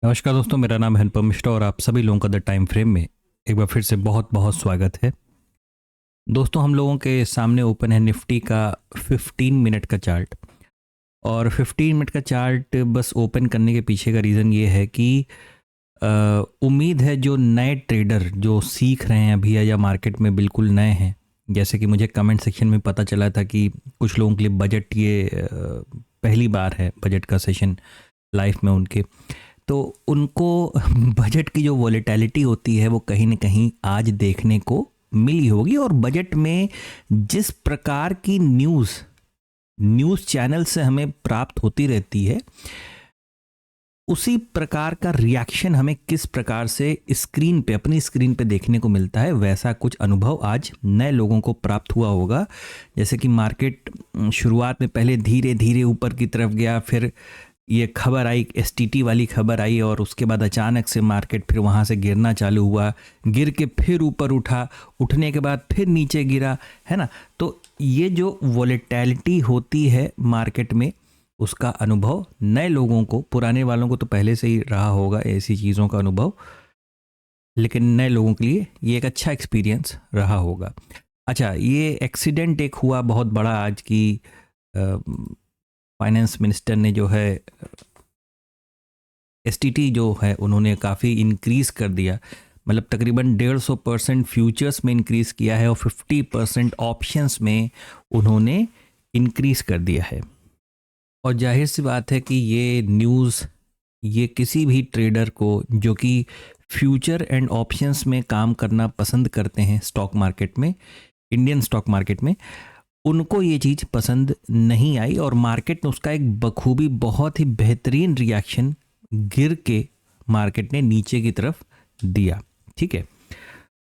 नमस्कार दोस्तों, मेरा नाम है अनुपम मिश्रा और आप सभी लोगों का द टाइम फ्रेम में एक बार फिर से बहुत बहुत स्वागत है। दोस्तों, हम लोगों के सामने ओपन है निफ्टी का 15 मिनट का चार्ट। और 15 मिनट का चार्ट बस ओपन करने के पीछे का रीज़न ये है कि उम्मीद है जो नए ट्रेडर जो सीख रहे हैं अभी या मार्केट में बिल्कुल नए हैं, जैसे कि मुझे कमेंट सेक्शन में पता चला था कि कुछ लोगों के लिए बजट ये पहली बार है बजट का सेशन लाइफ में उनके, तो उनको बजट की जो वॉलेटिलिटी होती है वो कहीं ना कहीं आज देखने को मिली होगी। और बजट में जिस प्रकार की न्यूज़ चैनल से हमें प्राप्त होती रहती है, उसी प्रकार का रिएक्शन हमें किस प्रकार से स्क्रीन पे अपनी स्क्रीन पे देखने को मिलता है, वैसा कुछ अनुभव आज नए लोगों को प्राप्त हुआ होगा। जैसे कि मार्केट शुरुआत में पहले धीरे धीरे ऊपर की तरफ गया, फिर ये खबर आई, एसटीटी वाली खबर आई, और उसके बाद अचानक से मार्केट फिर वहाँ से गिरना चालू हुआ, गिर के फिर ऊपर उठा, उठने के बाद फिर नीचे गिरा, है ना। तो ये जो वॉलेटिलिटी होती है मार्केट में, उसका अनुभव नए लोगों को, पुराने वालों को तो पहले से ही रहा होगा ऐसी चीज़ों का अनुभव, लेकिन नए लोगों के लिए ये एक अच्छा एक्सपीरियंस रहा होगा। अच्छा, ये एक्सीडेंट एक हुआ बहुत बड़ा आज की, फाइनेंस मिनिस्टर ने जो है एसटीटी जो है उन्होंने काफ़ी इंक्रीज़ कर दिया, मतलब तकरीबन 150% फ्यूचर्स में इंक्रीज़ किया है और 50% ऑप्शंस में उन्होंने इंक्रीज़ कर दिया है। और जाहिर सी बात है कि ये न्यूज़, ये किसी भी ट्रेडर को जो कि फ्यूचर एंड ऑप्शंस में काम करना पसंद करते हैं स्टॉक मार्केट में, इंडियन स्टॉक मार्केट में, उनको ये चीज़ पसंद नहीं आई और मार्केट ने उसका एक बखूबी बहुत ही बेहतरीन रिएक्शन गिर के मार्केट ने नीचे की तरफ दिया। ठीक है,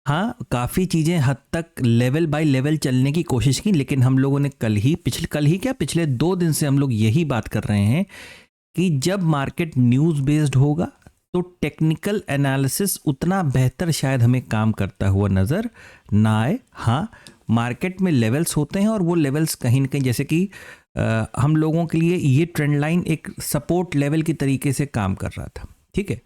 हाँ, काफ़ी चीज़ें हद तक लेवल बाय लेवल चलने की कोशिश की, लेकिन हम लोगों ने पिछले 2 दिन से हम लोग यही बात कर रहे हैं कि जब मार्केट न्यूज़ बेस्ड होगा तो टेक्निकल एनालिसिस उतना बेहतर शायद हमें काम करता हुआ नज़र ना आए। हाँ, मार्केट में लेवल्स होते हैं और वो लेवल्स कहीं ना कहीं, जैसे कि हम लोगों के लिए ये ट्रेंड लाइन एक सपोर्ट लेवल की तरीके से काम कर रहा था। ठीक है,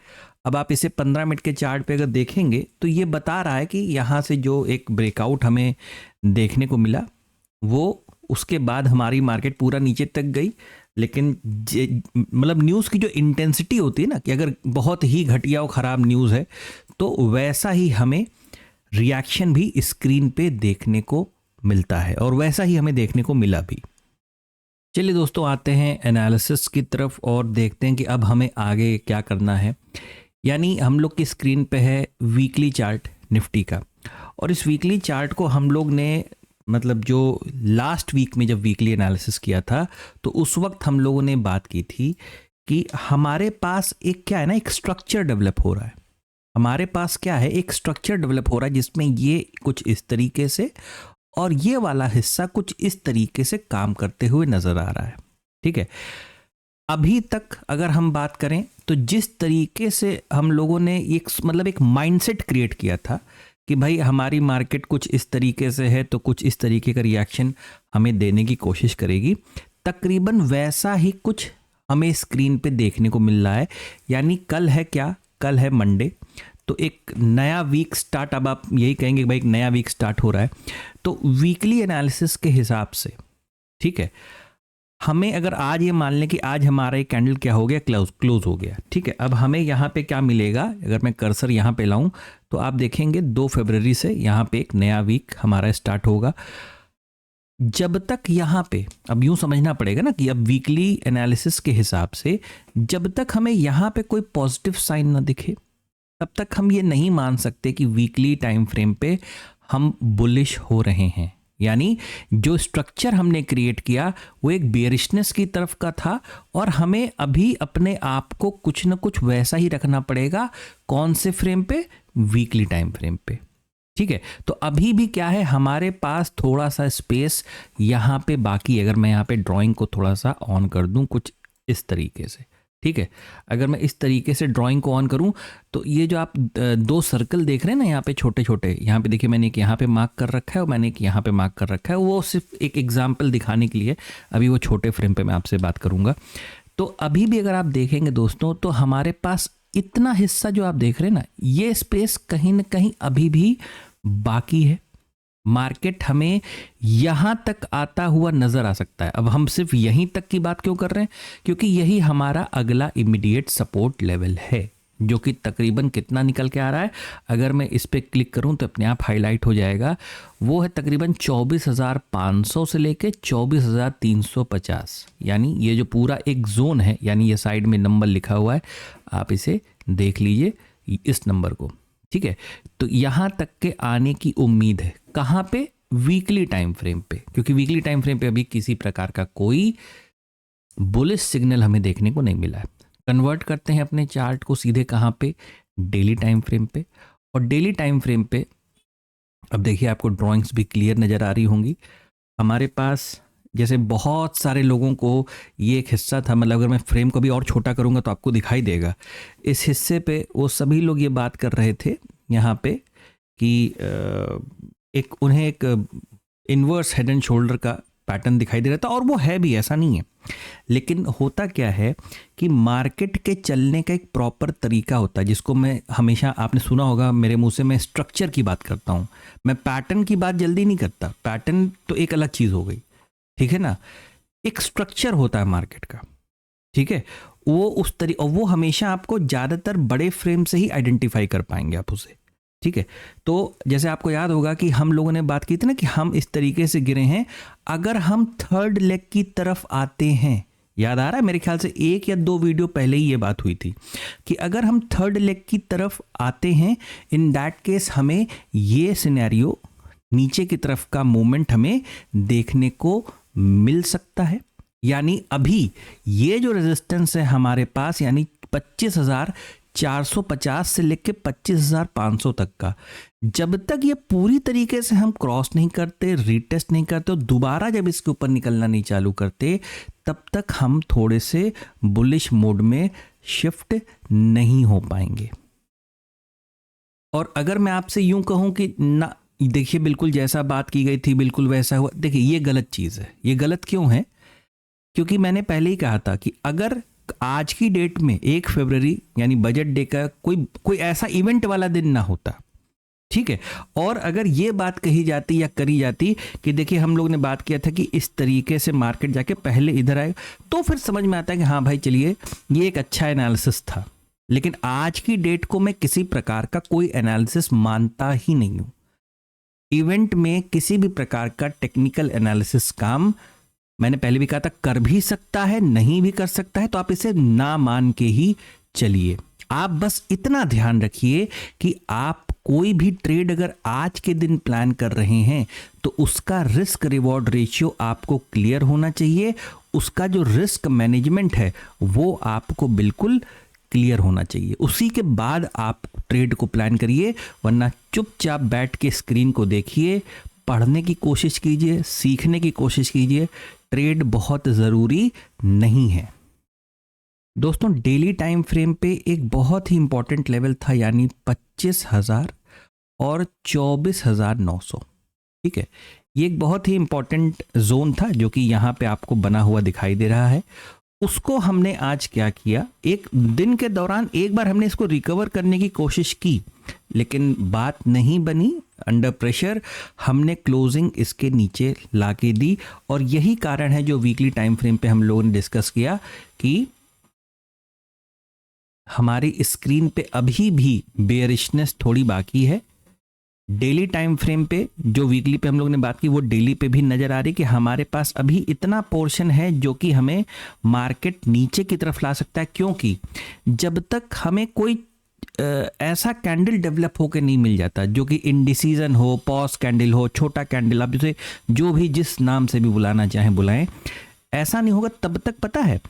अब आप इसे 15 मिनट के चार्ट पे अगर देखेंगे तो ये बता रहा है कि यहाँ से जो एक ब्रेकआउट हमें देखने को मिला, वो उसके बाद हमारी मार्केट पूरा नीचे तक गई, लेकिन मतलब न्यूज़ की जो इंटेंसिटी होती है ना, कि अगर बहुत ही घटिया और ख़राब न्यूज़ है तो वैसा ही हमें रिएक्शन भी स्क्रीन पे देखने को मिलता है, और वैसा ही हमें देखने को मिला भी। चलिए दोस्तों, आते हैं एनालिसिस की तरफ और देखते हैं कि अब हमें आगे क्या करना है। यानी हम लोग की स्क्रीन पे है वीकली चार्ट निफ्टी का, और इस वीकली चार्ट को हम लोग ने, मतलब जो लास्ट वीक में जब वीकली एनालिसिस किया था तो उस वक्त हम लोगों ने बात की थी कि हमारे पास एक क्या है ना, एक स्ट्रक्चर डेवलप हो रहा है। हमारे पास क्या है, एक स्ट्रक्चर डेवलप हो रहा है जिसमें ये कुछ इस तरीके से और ये वाला हिस्सा कुछ इस तरीके से काम करते हुए नजर आ रहा है। ठीक है, अभी तक अगर हम बात करें तो जिस तरीके से हम लोगों ने एक माइंडसेट क्रिएट किया था कि भाई हमारी मार्केट कुछ इस तरीके से है तो कुछ इस तरीके का रिएक्शन हमें देने की कोशिश करेगी, तकरीबन वैसा ही कुछ हमें स्क्रीन पे देखने को मिल रहा है। यानी कल है क्या, कल है मंडे, तो एक नया वीक स्टार्ट, अब आप यही कहेंगे भाई एक नया वीक स्टार्ट हो रहा है, तो वीकली एनालिसिस के हिसाब से, ठीक है, हमें अगर आज ये मान लें कि आज हमारा ये कैंडल क्या हो गया, क्लोज हो गया। ठीक है, अब हमें यहाँ पे क्या मिलेगा, अगर मैं कर्सर यहाँ पे लाऊं तो आप देखेंगे 2 फरवरी से यहाँ पे एक नया वीक हमारा स्टार्ट होगा। जब तक यहाँ पे, अब यूं समझना पड़ेगा ना कि अब वीकली एनालिसिस के हिसाब से जब तक हमें यहाँ पे कोई पॉजिटिव साइन ना दिखे, तब तक हम ये नहीं मान सकते कि वीकली टाइम फ्रेम पे हम बुलिश हो रहे हैं। यानी जो स्ट्रक्चर हमने क्रिएट किया वो एक बेयरिशनेस की तरफ का था, और हमें अभी अपने आप को कुछ ना कुछ वैसा ही रखना पड़ेगा। कौन से फ्रेम पे, वीकली टाइम फ्रेम पे। ठीक है, तो अभी भी क्या है, हमारे पास थोड़ा सा स्पेस यहाँ पे बाकी। अगर मैं यहाँ पे ड्राइंग को थोड़ा सा ऑन कर दूं कुछ इस तरीके से, ठीक है, अगर मैं इस तरीके से ड्राइंग को ऑन करूं तो ये जो आप 2 सर्कल देख रहे हैं ना यहाँ पे छोटे छोटे, यहाँ पे देखिए मैंने एक यहाँ पे मार्क कर रखा है और मैंने एक यहाँ पे मार्क कर रखा है, वो सिर्फ एक एग्जांपल दिखाने के लिए, अभी वो छोटे फ्रेम पे मैं आपसे बात करूंगा। तो अभी भी अगर आप देखेंगे दोस्तों तो हमारे पास इतना हिस्सा जो आप देख रहे हैं ना, ये स्पेस कहीं ना कहीं अभी भी बाकी है। मार्केट हमें यहां तक आता हुआ नजर आ सकता है। अब हम सिर्फ यहीं तक की बात क्यों कर रहे हैं? क्योंकि यही हमारा अगला इमीडिएट सपोर्ट लेवल है, जो कि तकरीबन कितना निकल के आ रहा है, अगर मैं इस पर क्लिक करूं तो अपने आप हाईलाइट हो जाएगा। वो है तकरीबन 24,500 से लेके 24,350, यानी ये जो पूरा एक जोन है, यानी ये साइड में नंबर लिखा हुआ है, आप इसे देख लीजिए इस नंबर को, ठीक है। तो यहाँ तक के आने की उम्मीद है। कहाँ पे? वीकली टाइम फ्रेम पे, क्योंकि वीकली टाइम फ्रेम पे अभी किसी प्रकार का कोई बुलिश सिग्नल हमें देखने को नहीं मिला है। कन्वर्ट करते हैं अपने चार्ट को सीधे कहाँ पे? डेली टाइम फ्रेम पे। और डेली टाइम फ्रेम पे अब देखिए आपको ड्राइंग्स भी क्लियर नज़र आ रही होंगी। हमारे पास जैसे बहुत सारे लोगों को ये एक हिस्सा था, मतलब अगर मैं फ्रेम को भी और छोटा करूँगा तो आपको दिखाई देगा। इस हिस्से पे वो सभी लोग ये बात कर रहे थे यहाँ पे कि उन्हें एक इन्वर्स हेड एंड शोल्डर का पैटर्न दिखाई दे रहा था, और वो है भी, ऐसा नहीं है। लेकिन होता क्या है कि मार्केट के चलने का एक प्रॉपर तरीका होता है, जिसको मैं हमेशा, आपने सुना होगा मेरे मुंह से, मैं स्ट्रक्चर की बात करता हूँ, मैं पैटर्न की बात जल्दी नहीं करता। पैटर्न तो एक अलग चीज़ हो गई, ठीक है ना। एक स्ट्रक्चर होता है मार्केट का, ठीक है। वो उस और वो हमेशा आपको ज़्यादातर बड़े फ्रेम से ही आइडेंटिफाई कर पाएंगे आप उसे, ठीक है। तो जैसे आपको याद होगा कि हम लोगों ने बात की थी ना कि हम इस तरीके से गिरे हैं। अगर हम थर्ड लेग की तरफ आते हैं, याद आ रहा है, मेरे ख्याल से 1 या 2 वीडियो पहले ही ये बात हुई थी कि अगर हम थर्ड लेग की तरफ आते हैं, इन दैट केस हमें ये सिनेरियो, नीचे की तरफ का मूवमेंट हमें देखने को मिल सकता है। यानी अभी ये जो रेजिस्टेंस है हमारे पास, यानी 25,450 से लेके 25,500 तक का, जब तक ये पूरी तरीके से हम क्रॉस नहीं करते, रीटेस्ट नहीं करते, और दोबारा जब इसके ऊपर निकलना नहीं चालू करते, तब तक हम थोड़े से बुलिश मोड में शिफ्ट नहीं हो पाएंगे। और अगर मैं आपसे यूं कहूं कि ना, देखिए बिल्कुल जैसा बात की गई थी बिल्कुल वैसा हुआ, देखिए ये गलत चीज़ है। ये गलत क्यों है? क्योंकि मैंने पहले ही कहा था कि अगर आज की डेट में 1 फरवरी यानी बजट डे का कोई ऐसा इवेंट वाला दिन ना होता, ठीक है, और अगर ये बात कही जाती या करी जाती कि देखिए हम लोग ने बात किया था कि इस तरीके से मार्केट जाके पहले इधर आएगा, तो फिर समझ में आता है कि हाँ भाई चलिए ये एक अच्छा एनालिसिस था। लेकिन आज की डेट को मैं किसी प्रकार का कोई एनालिसिस मानता ही नहीं हूं। इवेंट में किसी भी प्रकार का टेक्निकल एनालिसिस काम, मैंने पहले भी कहा था, कर भी सकता है, नहीं भी कर सकता है, तो आप इसे ना मान के ही चलिए। आप बस इतना ध्यान रखिए कि आप कोई भी ट्रेड अगर आज के दिन प्लान कर रहे हैं तो उसका रिस्क रिवॉर्ड रेशियो आपको क्लियर होना चाहिए। उसका जो रिस्क मैनेजमेंट है वो आपको बिल्कुल क्लियर होना चाहिए। उसी के बाद आप ट्रेड को प्लान करिए, वरना चुपचाप बैठ के स्क्रीन को देखिए, पढ़ने की कोशिश कीजिए, सीखने की कोशिश कीजिए। ट्रेड बहुत ज़रूरी नहीं है। दोस्तों डेली टाइम फ्रेम पे एक बहुत ही इंपॉर्टेंट लेवल था, यानी 25,000 और 24,900, ठीक है। ये एक बहुत ही इंपॉर्टेंट जोन था जो कि यहाँ पे आपको बना हुआ दिखाई दे रहा है। उसको हमने आज क्या किया, एक दिन के दौरान एक बार हमने इसको रिकवर करने की कोशिश की, लेकिन बात नहीं बनी। अंडर प्रेशर हमने क्लोजिंग इसके नीचे लाके दी, और यही कारण है जो वीकली टाइम फ्रेम पे हम लोगों ने डिस्कस किया कि हमारी स्क्रीन पे अभी भी बेयरिशनेस थोड़ी बाकी है। डेली टाइम फ्रेम पे जो वीकली पे हम लोग ने बात की, वो डेली पे भी नज़र आ रही कि हमारे पास अभी इतना पोर्शन है जो कि हमें मार्केट नीचे की तरफ ला सकता है। क्योंकि जब तक हमें कोई ऐसा कैंडल डेवलप होकर नहीं मिल जाता जो कि इंडिसीजन हो, पॉज कैंडल हो, छोटा कैंडल, आप इसे जो भी जिस नाम से भी बुलाना चाहें बुलाएं, ऐसा नहीं होगा तब तक। पता है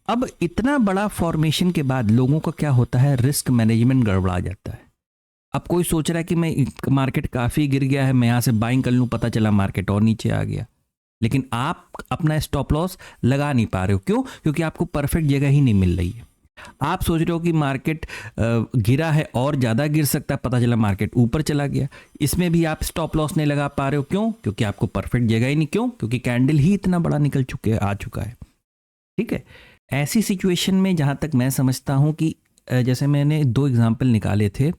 अब इतना बड़ा फॉर्मेशन के बाद लोगों का क्या होता है, रिस्क मैनेजमेंट गड़बड़ा जाता है। अब कोई सोच रहा है कि मैं मार्केट काफ़ी गिर गया है, मैं यहाँ से बाइंग कर लूँ, पता चला मार्केट और नीचे आ गया, लेकिन आप अपना स्टॉप लॉस लगा नहीं पा रहे हो। क्यों? क्योंकि आपको परफेक्ट जगह ही नहीं मिल रही है। आप सोच रहे हो कि मार्केट गिरा है और ज़्यादा गिर सकता है, पता चला मार्केट ऊपर चला गया, इसमें भी आप स्टॉप लॉस नहीं लगा पा रहे हो। क्यों? क्योंकि आपको परफेक्ट जगह ही नहीं। क्यों? क्योंकि कैंडल ही इतना बड़ा आ चुका है, ठीक है। ऐसी सिचुएशन में जहाँ तक मैं समझता हूँ कि जैसे मैंने 2 एग्जांपल निकाले थे,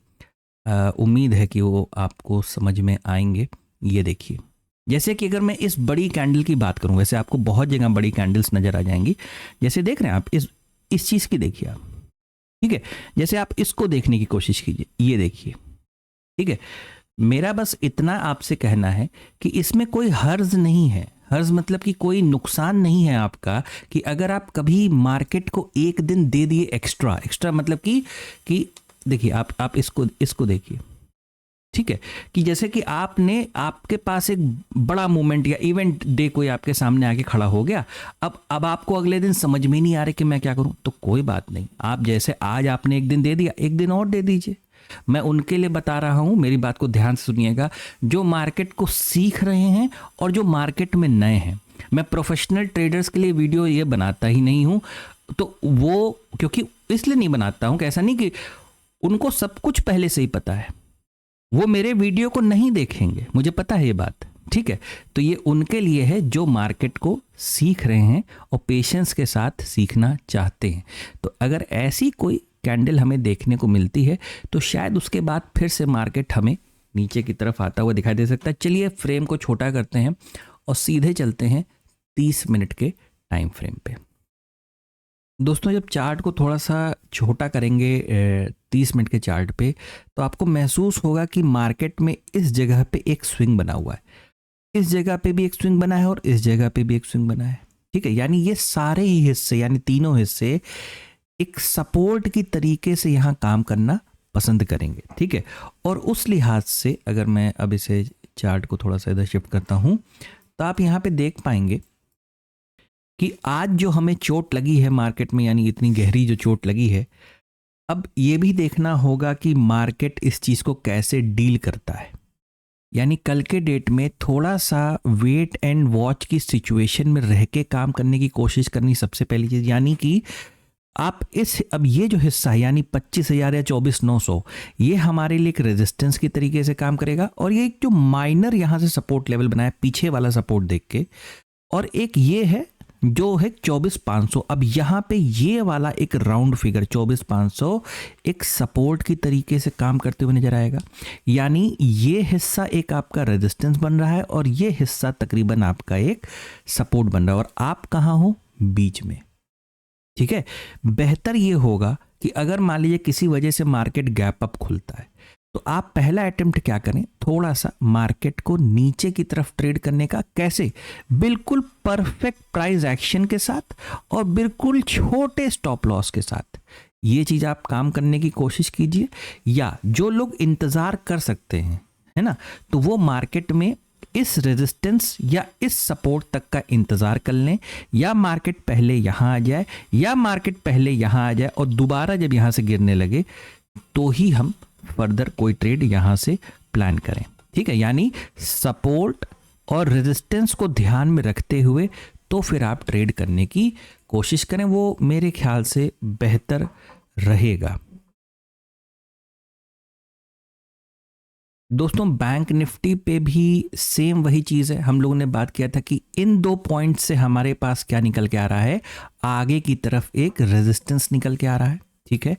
उम्मीद है कि वो आपको समझ में आएंगे। ये देखिए, जैसे कि अगर मैं इस बड़ी कैंडल की बात करूं, वैसे आपको बहुत जगह बड़ी कैंडल्स नज़र आ जाएंगी। जैसे देख रहे हैं आप, इस चीज़ की देखिए आप, ठीक है। जैसे आप इसको देखने की कोशिश कीजिए, ये देखिए, ठीक है। मेरा बस इतना आपसे कहना है कि इसमें कोई हर्ज नहीं है। हर्ज मतलब कि कोई नुकसान नहीं है आपका, कि अगर आप कभी मार्केट को एक दिन दे दिए एक्स्ट्रा। एक्स्ट्रा मतलब कि देखिए, आप इसको देखिए, ठीक है। कि जैसे कि आपके पास एक बड़ा मूवमेंट या इवेंट डे कोई आपके सामने आके खड़ा हो गया। अब आपको अगले दिन समझ में नहीं आ रहा कि मैं क्या करूं, तो कोई बात नहीं, आप जैसे आज आपने एक दिन दे दिया, एक दिन और दे दीजिए। मैं उनके लिए बता रहा हूं, मेरी बात को ध्यान से सुनिएगा, जो मार्केट को सीख रहे हैं और जो मार्केट में नए हैं। मैं प्रोफेशनल ट्रेडर्स के लिए वीडियो ये बनाता ही नहीं हूं, तो वो क्योंकि इसलिए नहीं बनाता हूं कि ऐसा नहीं कि उनको सब कुछ पहले से ही पता है, वो मेरे वीडियो को नहीं देखेंगे, मुझे पता है ये बात, ठीक है। तो ये उनके लिए है जो मार्केट को सीख रहे हैं और पेशेंस के साथ सीखना चाहते हैं। तो अगर ऐसी कोई कैंडल हमें देखने को मिलती है तो शायद उसके बाद फिर से मार्केट हमें नीचे की तरफ आता हुआ दिखाई दे सकता है। चलिए फ्रेम को छोटा करते हैं और सीधे चलते हैं 30 मिनट के टाइम फ्रेम पे। दोस्तों, जब चार्ट को थोड़ा सा छोटा करेंगे 30 मिनट के चार्ट पे, तो आपको महसूस होगा कि मार्केट में इस जगह पे एक स्विंग बना हुआ है, इस जगह पे भी एक स्विंग बना है और इस जगह पे भी एक स्विंग बना है, ठीक है। यानी ये सारे ही हिस्से, यानी तीनों हिस्से एक सपोर्ट की तरीके से यहाँ काम करना पसंद करेंगे, ठीक है। और उस लिहाज से अगर मैं अब इसे चार्ट को थोड़ा सा इधर शिफ्ट करता हूँ, तो आप यहाँ पे देख पाएंगे कि आज जो हमें चोट लगी है मार्केट में, यानी इतनी गहरी जो चोट लगी है, अब ये भी देखना होगा कि मार्केट इस चीज़ को कैसे डील करता है। यानी कल के डेट में थोड़ा सा वेट एंड वॉच की सिचुएशन में रह के काम करने की कोशिश करनी सबसे पहली चीज़। यानी कि आप अब ये जो हिस्सा है, यानी 25,000 या 24,900, ये हमारे लिए एक रेजिस्टेंस की तरीके से काम करेगा। और ये एक जो माइनर यहाँ से सपोर्ट लेवल बनाया पीछे वाला सपोर्ट देख के, और एक ये है जो है 24,500। अब यहाँ पे ये वाला एक राउंड फिगर 24,500 एक सपोर्ट की तरीके से काम करते हुए नजर आएगा। यानी ये हिस्सा एक आपका रेजिस्टेंस बन रहा है और ये हिस्सा तकरीबन आपका एक सपोर्ट बन रहा है, और आप कहाँ हो, बीच में, ठीक है। बेहतर ये होगा कि अगर मान लीजिए किसी वजह से मार्केट गैप अप खुलता है, तो आप पहला अटेम्प्ट क्या करें, थोड़ा सा मार्केट को नीचे की तरफ ट्रेड करने का। कैसे? बिल्कुल परफेक्ट प्राइस एक्शन के साथ और बिल्कुल छोटे स्टॉप लॉस के साथ। ये चीज़ आप काम करने की कोशिश कीजिए। या जो लोग इंतज़ार कर सकते हैं, है ना, तो वो मार्केट में इस रेजिस्टेंस या इस सपोर्ट तक का इंतज़ार कर लें, या मार्केट पहले यहाँ आ जाए या मार्केट पहले यहाँ आ जाए और दोबारा जब यहाँ से गिरने लगे तो ही हम फर्दर कोई ट्रेड यहाँ से प्लान करें, ठीक है। यानी सपोर्ट और रेजिस्टेंस को ध्यान में रखते हुए तो फिर आप ट्रेड करने की कोशिश करें, वो मेरे ख्याल से बेहतर रहेगा। दोस्तों, बैंक निफ्टी पे भी सेम वही चीज़ है। हम लोगों ने बात किया था कि इन 2 पॉइंट से हमारे पास क्या निकल के आ रहा है, आगे की तरफ एक रेजिस्टेंस निकल के आ रहा है, ठीक है।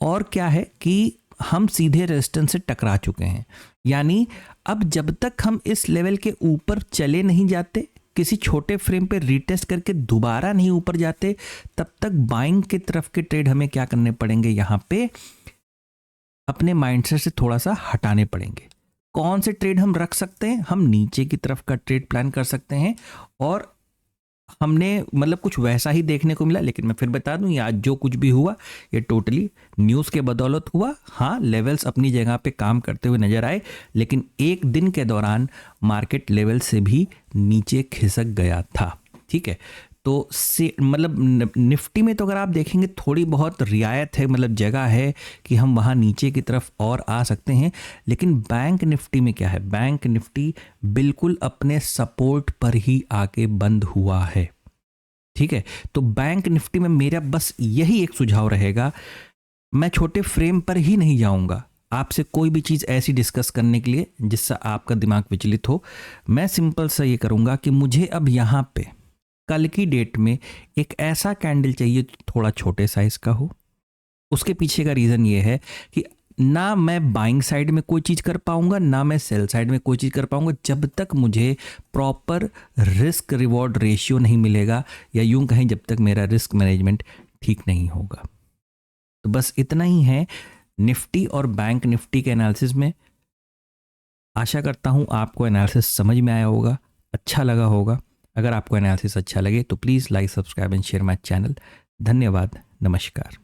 और क्या है कि हम सीधे रेजिस्टेंस से टकरा चुके हैं। यानी अब जब तक हम इस लेवल के ऊपर चले नहीं जाते, किसी छोटे फ्रेम पे रीटेस्ट करके दोबारा नहीं ऊपर जाते, तब तक बाइंग की तरफ के ट्रेड हमें क्या करने पड़ेंगे, यहाँ पे अपने माइंडसेट से थोड़ा सा हटाने पड़ेंगे। कौन से ट्रेड हम रख सकते हैं, हम नीचे की तरफ का ट्रेड प्लान कर सकते हैं। और हमने मतलब कुछ वैसा ही देखने को मिला, लेकिन मैं फिर बता दूं, ये आज जो कुछ भी हुआ ये टोटली न्यूज़ के बदौलत हुआ। हाँ, लेवल्स अपनी जगह पे काम करते हुए नजर आए, लेकिन एक दिन के दौरान मार्केट लेवल से भी नीचे खिसक गया था, ठीक है। तो से मतलब निफ्टी में तो अगर आप देखेंगे थोड़ी बहुत रियायत है, मतलब जगह है कि हम वहाँ नीचे की तरफ और आ सकते हैं। लेकिन बैंक निफ्टी में क्या है, बैंक निफ्टी बिल्कुल अपने सपोर्ट पर ही आके बंद हुआ है, ठीक है। तो बैंक निफ्टी में मेरा बस यही एक सुझाव रहेगा, मैं छोटे फ्रेम पर ही नहीं जाऊंगा आपसे कोई भी चीज़ ऐसी डिस्कस करने के लिए जिससे आपका दिमाग विचलित हो। मैं सिंपल सा ये करूंगा कि मुझे अब यहाँ पे कल की डेट में एक ऐसा कैंडल चाहिए जो थोड़ा छोटे साइज का हो, उसके पीछे का रीज़न ये है कि ना मैं बाइंग साइड में कोई चीज़ कर पाऊंगा, ना मैं सेल साइड में कोई चीज़ कर पाऊंगा, जब तक मुझे प्रॉपर रिस्क रिवॉर्ड रेशियो नहीं मिलेगा, या यूं कहें जब तक मेरा रिस्क मैनेजमेंट ठीक नहीं होगा। तो बस इतना ही है निफ्टी और बैंक निफ्टी के एनालिसिस में। आशा करता हूं आपको एनालिसिस समझ में आया होगा, अच्छा लगा होगा। अगर आपको एनालिसिस अच्छा लगे तो please like, subscribe and share my channel. धन्यवाद, नमस्कार।